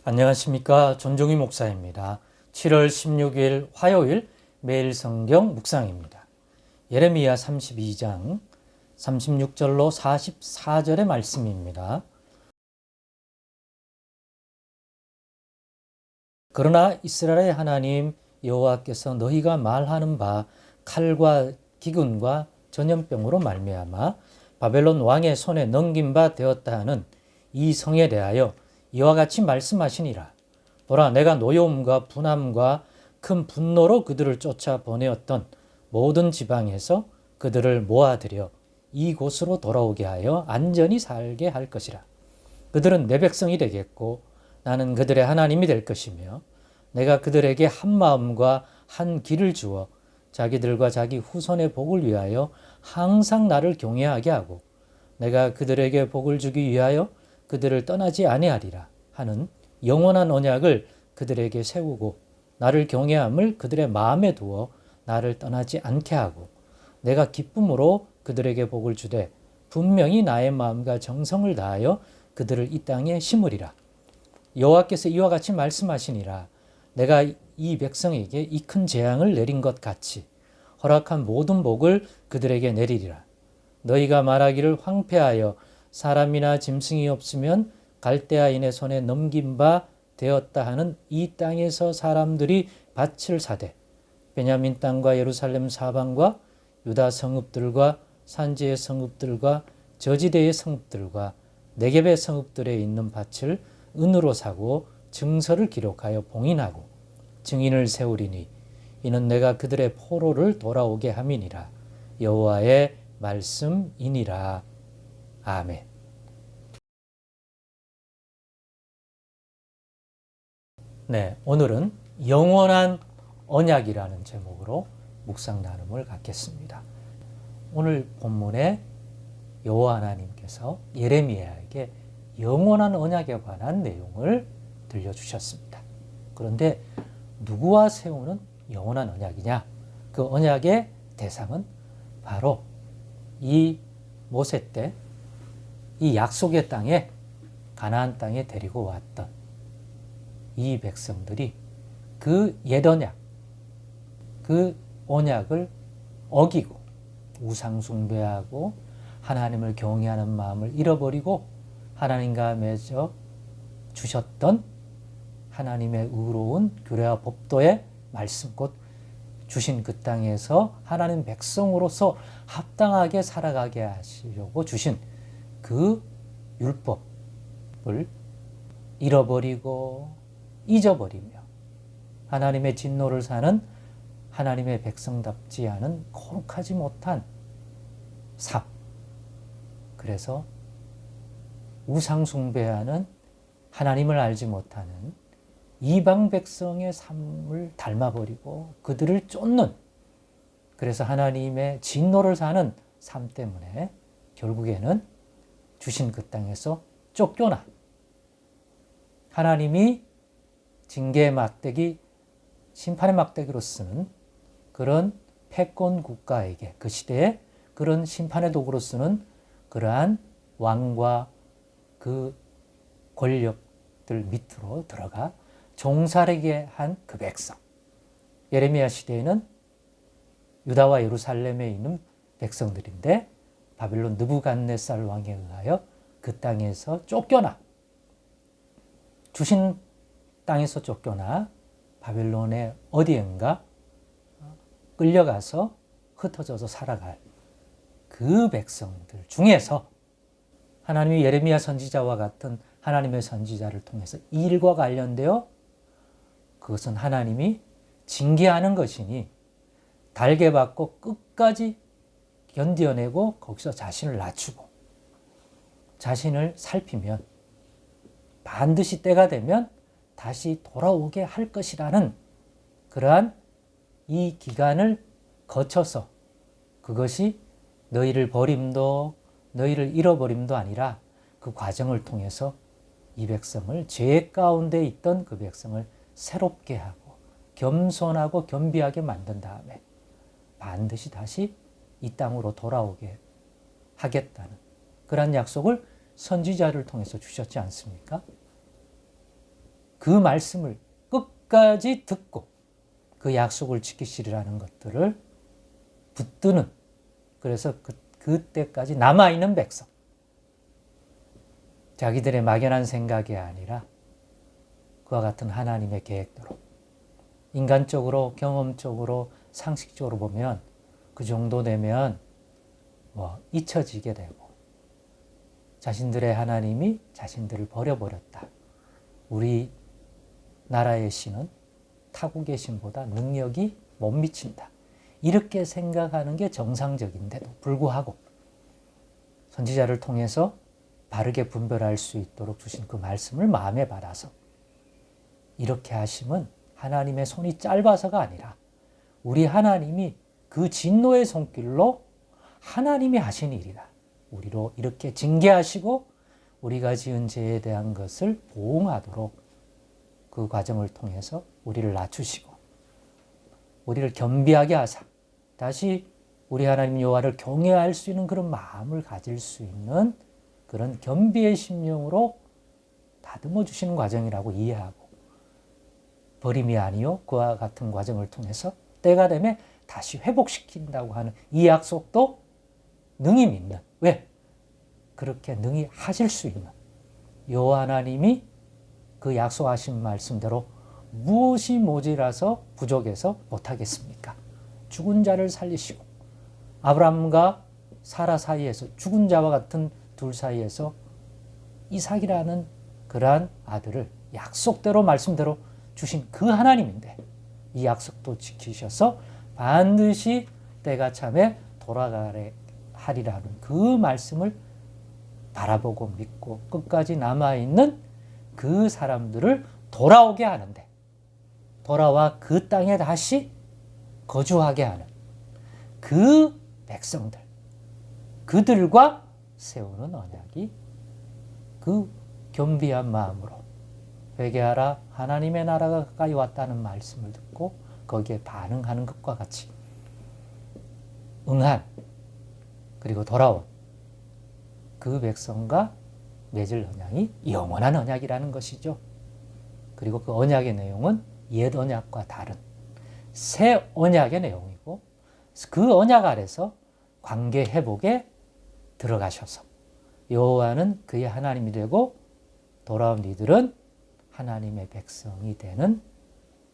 안녕하십니까. 전종희 목사입니다. 7월 16일 화요일 매일 성경 묵상입니다. 예레미야 32장 36절로 44절의 말씀입니다. 그러나 이스라엘의 하나님 여호와께서 너희가 말하는 바 칼과 기근과 전염병으로 말미암아 바벨론 왕의 손에 넘긴 바 되었다 하는 이 성에 대하여 이와 같이 말씀하시니라. 보라, 내가 노여움과 분함과 큰 분노로 그들을 쫓아 보내었던 모든 지방에서 그들을 모아들여 이곳으로 돌아오게 하여 안전히 살게 할 것이라. 그들은 내 백성이 되겠고 나는 그들의 하나님이 될 것이며 내가 그들에게 한 마음과 한 길을 주어 자기들과 자기 후손의 복을 위하여 항상 나를 경외하게 하고 내가 그들에게 복을 주기 위하여 그들을 떠나지 아니하리라 하는 영원한 언약을 그들에게 세우고 나를 경외함을 그들의 마음에 두어 나를 떠나지 않게 하고 내가 기쁨으로 그들에게 복을 주되 분명히 나의 마음과 정성을 다하여 그들을 이 땅에 심으리라. 여호와께서 이와 같이 말씀하시니라. 내가 이 백성에게 이 큰 재앙을 내린 것 같이 허락한 모든 복을 그들에게 내리리라. 너희가 말하기를 황폐하여 사람이나 짐승이 없으면 갈대아인의 손에 넘긴 바 되었다 하는 이 땅에서 사람들이 밭을 사되 베냐민 땅과 예루살렘 사방과 유다 성읍들과 산지의 성읍들과 저지대의 성읍들과 네겝의 성읍들에 있는 밭을 은으로 사고 증서를 기록하여 봉인하고 증인을 세우리니 이는 내가 그들의 포로를 돌아오게 함이니라. 여호와의 말씀이니라. 아멘. 네, 오늘은 영원한 언약이라는 제목으로 묵상 나눔을 갖겠습니다. 오늘 본문에 여호와 하나님께서 예레미야에게 영원한 언약에 관한 내용을 들려주셨습니다. 그런데 누구와 세우는 영원한 언약이냐? 그 언약의 대상은 바로 이 모세 때 이 약속의 땅에 가나안 땅에 데리고 왔던 이 백성들이 그 옛 언약, 그 언약을 어기고 우상 숭배하고 하나님을 경외하는 마음을 잃어버리고 하나님과 맺어 주셨던 하나님의 의로운 규례와 법도의 말씀 곧 주신 그 땅에서 하나님 백성으로서 합당하게 살아가게 하시려고 주신 그 율법을 잃어버리고 잊어버리며 하나님의 진노를 사는 하나님의 백성답지 않은 거룩하지 못한 삶, 그래서 우상 숭배하는 하나님을 알지 못하는 이방 백성의 삶을 닮아버리고 그들을 쫓는, 그래서 하나님의 진노를 사는 삶 때문에 결국에는 주신 그 땅에서 쫓겨나 하나님이 징계의 막대기, 심판의 막대기로 쓰는 그런 패권 국가에게, 그 시대에 그런 심판의 도구로 쓰는 그러한 왕과 그 권력들 밑으로 들어가 종살이게 한 그 백성. 예레미야 시대에는 유다와 예루살렘에 있는 백성들인데 바빌론 느부갓네살 왕에 의하여 그 땅에서 쫓겨나, 주신 땅에서 쫓겨나 바벨론의 어디엔가 끌려가서 흩어져서 살아갈 그 백성들 중에서 하나님이 예레미야 선지자와 같은 하나님의 선지자를 통해서 이 일과 관련되어 그것은 하나님이 징계하는 것이니 달게 받고 끝까지 견뎌내고 거기서 자신을 낮추고 자신을 살피면 반드시 때가 되면 다시 돌아오게 할 것이라는 그러한 이 기간을 거쳐서, 그것이 너희를 버림도 너희를 잃어버림도 아니라 그 과정을 통해서 이 백성을, 죄 가운데 있던 그 백성을 새롭게 하고 겸손하고 겸비하게 만든 다음에 반드시 다시 이 땅으로 돌아오게 하겠다는 그런 약속을 선지자를 통해서 주셨지 않습니까? 그 말씀을 끝까지 듣고 그 약속을 지키시리라는 것들을 붙드는, 그래서 그때까지 남아있는 백성, 자기들의 막연한 생각이 아니라 그와 같은 하나님의 계획대로, 인간적으로 경험적으로 상식적으로 보면 그 정도 되면 잊혀지게 되고, 자신들의 하나님이 자신들을 버려버렸다, 우리 나라의 신은 타국의 신보다 능력이 못 미친다, 이렇게 생각하는 게 정상적인데도 불구하고 선지자를 통해서 바르게 분별할 수 있도록 주신 그 말씀을 마음에 받아서 이렇게 하심은 하나님의 손이 짧아서가 아니라 우리 하나님이 그 진노의 손길로 하나님이 하신 일이다, 우리로 이렇게 징계하시고 우리가 지은 죄에 대한 것을 보응하도록 그 과정을 통해서 우리를 낮추시고 우리를 겸비하게 하사 다시 우리 하나님 여호와를 경외할 수 있는 그런 마음을 가질 수 있는 그런 겸비의 심령으로 다듬어 주시는 과정이라고 이해하고, 버림이 아니요 그와 같은 과정을 통해서 때가 되면 다시 회복시킨다고 하는 이 약속도 능히 믿는, 왜? 그렇게 능히 하실 수 있는 여호와 하나님이 그 약속하신 말씀대로 무엇이 모자라서 부족해서 못하겠습니까? 죽은 자를 살리시고 아브라함과 사라 사이에서 죽은 자와 같은 둘 사이에서 이삭이라는 그러한 아들을 약속대로 말씀대로 주신 그 하나님인데 이 약속도 지키셔서 반드시 때가 참에 돌아가래 하리라는 그 말씀을 바라보고 믿고 끝까지 남아있는 그 사람들을 돌아오게 하는데, 돌아와 그 땅에 다시 거주하게 하는 그 백성들, 그들과 세우는 언약이 그 겸비한 마음으로 회개하라 하나님의 나라가 가까이 왔다는 말씀을 듣고 거기에 반응하는 것과 같이 응한, 그리고 돌아온 그 백성과 맺을 언약이 영원한 언약이라는 것이죠. 그리고 그 언약의 내용은 옛 언약과 다른 새 언약의 내용이고, 그 언약 아래서 관계 회복에 들어가셔서 여호와는 그의 하나님이 되고 돌아온 이들은 하나님의 백성이 되는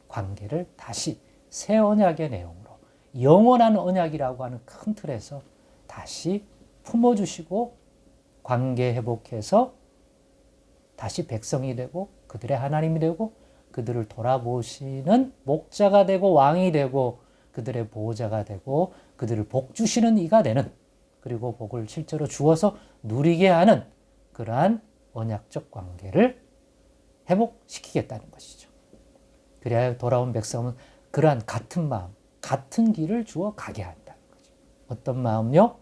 관계를 다시 새 언약의 내용으로 영원한 언약이라고 하는 큰 틀에서 다시 품어주시고 관계 회복해서 다시 백성이 되고 그들의 하나님이 되고 그들을 돌아보시는 목자가 되고 왕이 되고 그들의 보호자가 되고 그들을 복 주시는 이가 되는, 그리고 복을 실제로 주어서 누리게 하는 그러한 언약적 관계를 회복시키겠다는 것이죠. 그래야 돌아온 백성은 그러한 같은 마음, 같은 길을 주어 가게 한다는 거죠. 어떤 마음요?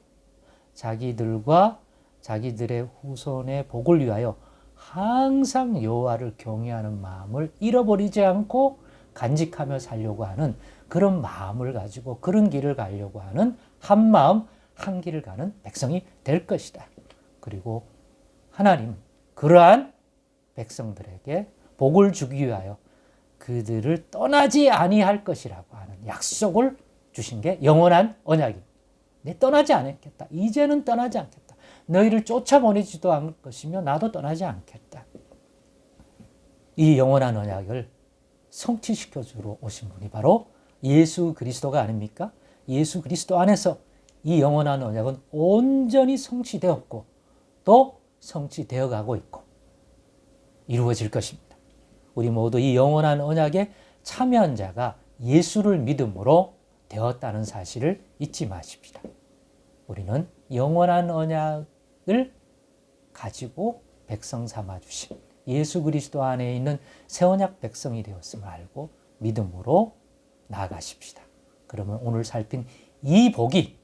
자기들과 자기들의 후손의 복을 위하여 항상 여호와를 경외하는 마음을 잃어버리지 않고 간직하며 살려고 하는 그런 마음을 가지고 그런 길을 가려고 하는 한 마음 한 길을 가는 백성이 될 것이다. 그리고 하나님은 그러한 백성들에게 복을 주기 위하여 그들을 떠나지 아니할 것이라고 하는 약속을 주신 게 영원한 언약입니다. 내 떠나지 않겠다. 이제는 떠나지 않겠다. 너희를 쫓아보내지도 않을 것이며 나도 떠나지 않겠다. 이 영원한 언약을 성취시켜 주러 오신 분이 바로 예수 그리스도가 아닙니까? 예수 그리스도 안에서 이 영원한 언약은 온전히 성취되었고 또 성취되어 가고 있고 이루어질 것입니다. 우리 모두 이 영원한 언약에 참여한 자가 예수를 믿음으로 되었다는 사실을 잊지 마십시다. 우리는 영원한 언약을 가지고 백성 삼아 주신 예수 그리스도 안에 있는 새 언약 백성이 되었음을 알고 믿음으로 나아가십시다. 그러면 오늘 살핀 이 복이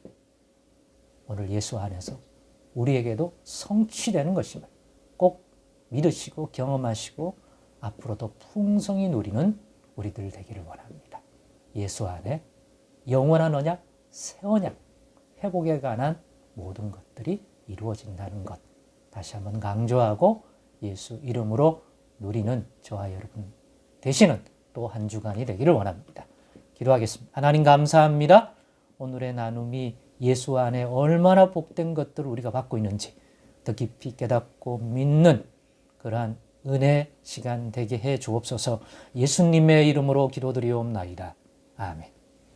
오늘 예수 안에서 우리에게도 성취되는 것임을 꼭 믿으시고 경험하시고 앞으로도 풍성히 누리는 우리들 되기를 원합니다. 예수 안에 영원한 언약, 새 언약, 회복에 관한 모든 것들이 이루어진다는 것 다시 한번 강조하고 예수 이름으로 누리는 저와 여러분 되시는 또 한 주간이 되기를 원합니다. 기도하겠습니다. 하나님 감사합니다. 오늘의 나눔이 예수 안에 얼마나 복된 것들을 우리가 받고 있는지 더 깊이 깨닫고 믿는 그러한 은혜 시간 되게 해 주옵소서. 예수님의 이름으로 기도드리옵나이다. 아멘.